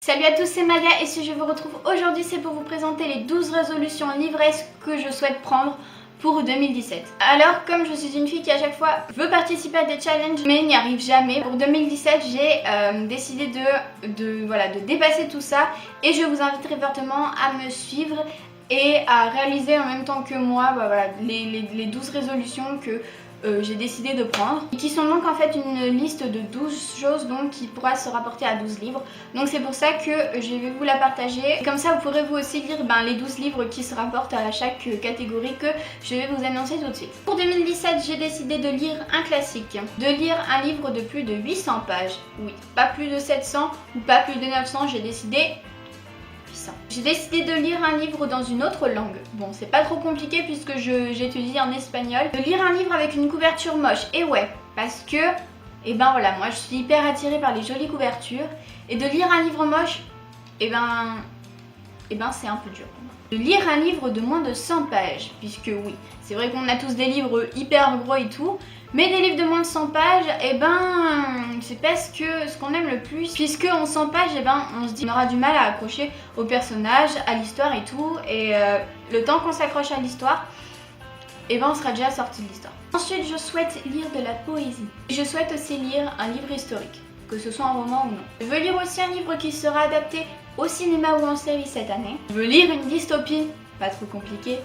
Salut à tous, c'est Maya et si je vous retrouve aujourd'hui, c'est pour vous présenter les 12 résolutions livresques que je souhaite prendre pour 2017. Alors, comme je suis une fille qui à chaque fois veut participer à des challenges mais n'y arrive jamais, pour 2017 j'ai décidé de dépasser tout ça et je vous inviterai fortement à me suivre et à réaliser en même temps que moi les 12 résolutions que j'ai décidé de prendre, et qui sont donc en fait une liste de 12 choses donc qui pourra se rapporter à 12 livres. Donc c'est pour ça que je vais vous la partager. Comme ça vous pourrez vous aussi lire les 12 livres qui se rapportent à chaque catégorie que je vais vous annoncer tout de suite. Pour 2017, j'ai décidé de lire un classique, de lire un livre de plus de 800 pages. Oui, pas plus de 700 ou pas plus de 900, j'ai décidé 800. J'ai décidé de lire un livre dans une autre langue. Bon, c'est pas trop compliqué puisque j'étudie en espagnol. De lire un livre avec une couverture moche. Et ouais, parce que, moi je suis hyper attirée par les jolies couvertures. Et de lire un livre moche, c'est un peu dur. De lire un livre de moins de 100 pages, puisque oui, c'est vrai qu'on a tous des livres hyper gros et tout, mais des livres de moins de 100 pages, c'est parce que ce qu'on aime le plus, puisque en 100 pages, on se dit qu'on aura du mal à accrocher au personnage, à l'histoire et tout, et le temps qu'on s'accroche à l'histoire, on sera déjà sorti de l'histoire. Ensuite, je souhaite lire de la poésie. Je souhaite aussi lire un livre historique, que ce soit un roman ou non. Je veux lire aussi un livre qui sera adapté au cinéma ou en série cette année. Je veux lire une dystopie, pas trop compliqué,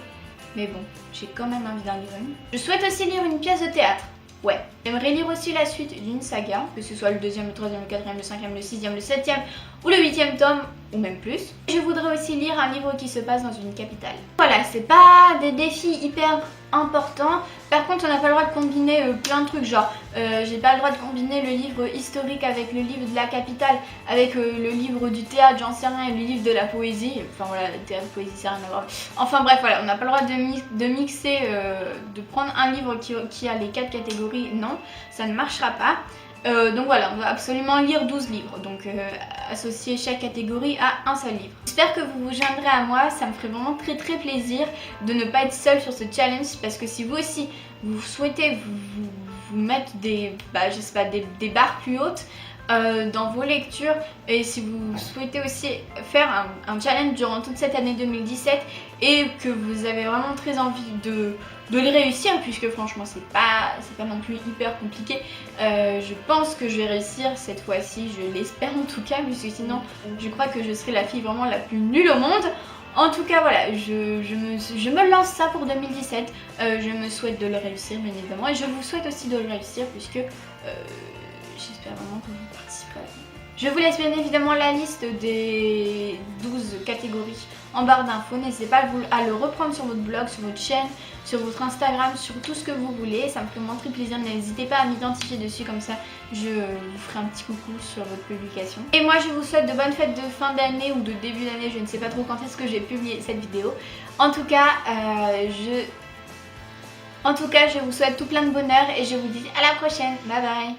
mais bon, j'ai quand même envie d'en lire une. Je souhaite aussi lire une pièce de théâtre. Ouais, j'aimerais lire aussi la suite d'une saga, que ce soit le 2e, le 3e, le 4e, le 5e, le 6e, le 7e ou le 8e tome, ou même plus. Je voudrais aussi lire un livre qui se passe dans une capitale. Voilà, c'est pas des défis hyper importants. Par contre, on n'a pas le droit de combiner plein de trucs, genre j'ai pas le droit de combiner le livre historique avec le livre de la capitale, avec le livre du théâtre, j'en sais rien, et le livre de la poésie. Enfin voilà, le théâtre, poésie, c'est rien à voir. Enfin bref, voilà, on n'a pas le droit de mixer, de prendre un livre qui a les 4 catégories, non, ça ne marchera pas. Donc voilà, on doit absolument lire 12 livres, donc associer chaque catégorie à un seul livre. J'espère que vous vous joindrez à moi, ça me ferait vraiment très plaisir de ne pas être seule sur ce challenge, parce que si vous aussi vous souhaitez vous mettre des barres plus hautes dans vos lectures, et si vous souhaitez aussi faire un challenge durant toute cette année 2017 et que vous avez vraiment très envie de le réussir, puisque franchement c'est pas non plus hyper compliqué, je pense que je vais réussir cette fois-ci, je l'espère en tout cas, puisque sinon je crois que je serai la fille vraiment la plus nulle au monde. En tout cas voilà, je me lance ça pour 2017, je me souhaite de le réussir bien évidemment, et je vous souhaite aussi de le réussir, puisque j'espère vraiment que vous participerez. Je vous laisse bien évidemment la liste des 12 catégories en barre d'infos. N'hésitez pas à le reprendre sur votre blog, sur votre chaîne, sur votre Instagram, sur tout ce que vous voulez. Ça me ferait vraiment très plaisir. N'hésitez pas à m'identifier dessus, comme ça je vous ferai un petit coucou sur votre publication. Et moi je vous souhaite de bonnes fêtes de fin d'année ou de début d'année. Je ne sais pas trop quand est-ce que j'ai publié cette vidéo. En tout cas, je vous souhaite tout plein de bonheur et je vous dis à la prochaine. Bye bye.